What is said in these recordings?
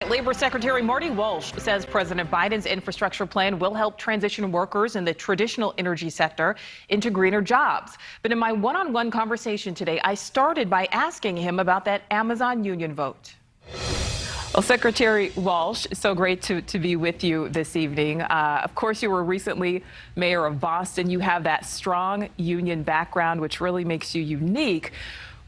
Labor Secretary Marty Walsh says President Biden's infrastructure plan will help transition workers in the traditional energy sector into greener jobs. But in my one-on-one conversation today, I started by asking him about that Amazon union vote. Well, Secretary Walsh, so great to be with you this evening. Of course, you were recently mayor of Boston. You have that strong union background, which really makes you unique.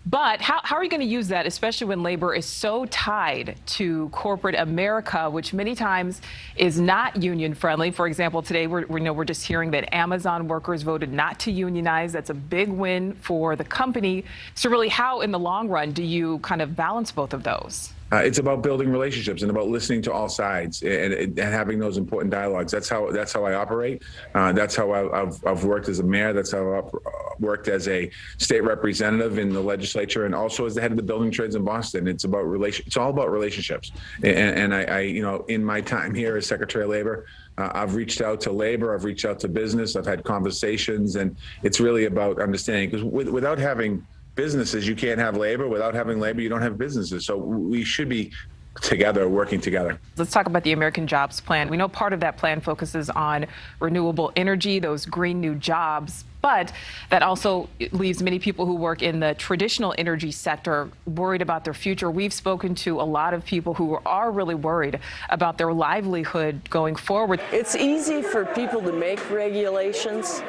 But how are you going to use that, especially when labor is so tied to corporate America, which many times is not union friendly? For example, today we're just hearing that Amazon workers voted not to unionize. That's a big win for the company. So really, how in the long run do you kind of balance both of those? It's about building relationships and about listening to all sides and having those important dialogues. That's how I operate. That's how I've worked as a mayor. That's how I've worked as a state representative in the legislature and also as the head of the building trades in Boston. It's about It's all about relationships. And I in my time here as Secretary of Labor, I've reached out to labor. I've reached out to business. I've had conversations, and it's really about understanding, because without having businesses, you can't have labor. Without having labor, you don't have businesses. So we should be together, working together. Let's talk about the American Jobs Plan. We know part of that plan focuses on renewable energy, those green new jobs, but that also leaves many people who work in the traditional energy sector worried about their future. We've spoken to a lot of people who are really worried about their livelihood going forward. It's easy for people to make regulations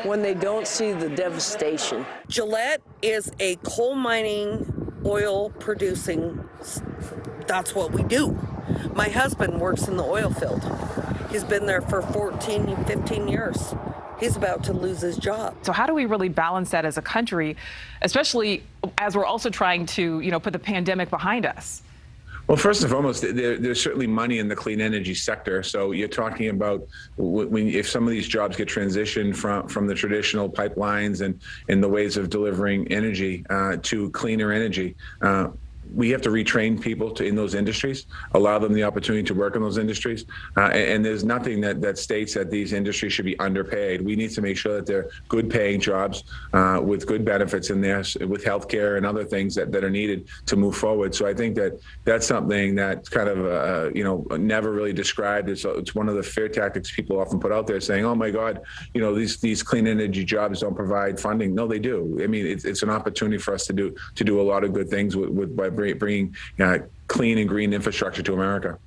when they don't see the devastation. Gillette is a coal mining, oil producing, that's what we do. My husband works in the oil field. He's been there for 14, 15 years. He's about to lose his job. So how do we really balance that as a country, especially as we're also trying to, put the pandemic behind us? Well, first and foremost, there's certainly money in the clean energy sector. So you're talking about if some of these jobs get transitioned from the traditional pipelines and the ways of delivering energy to cleaner energy. We have to retrain people in those industries, allow them the opportunity to work in those industries. And there's nothing that states that these industries should be underpaid. We need to make sure that they're good paying jobs with good benefits in there, with healthcare and other things that are needed to move forward. So I think that's something that's kind of, never really described. It's one of the fear tactics people often put out there, saying, oh my God, these clean energy jobs don't provide funding. No, they do. I mean, it's an opportunity for us to do a lot of good things by bringing clean and green infrastructure to America.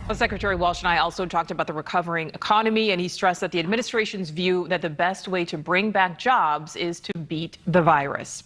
Well, Secretary Walsh and I also talked about the recovering economy, and he stressed that the administration's view that the best way to bring back jobs is to beat the virus.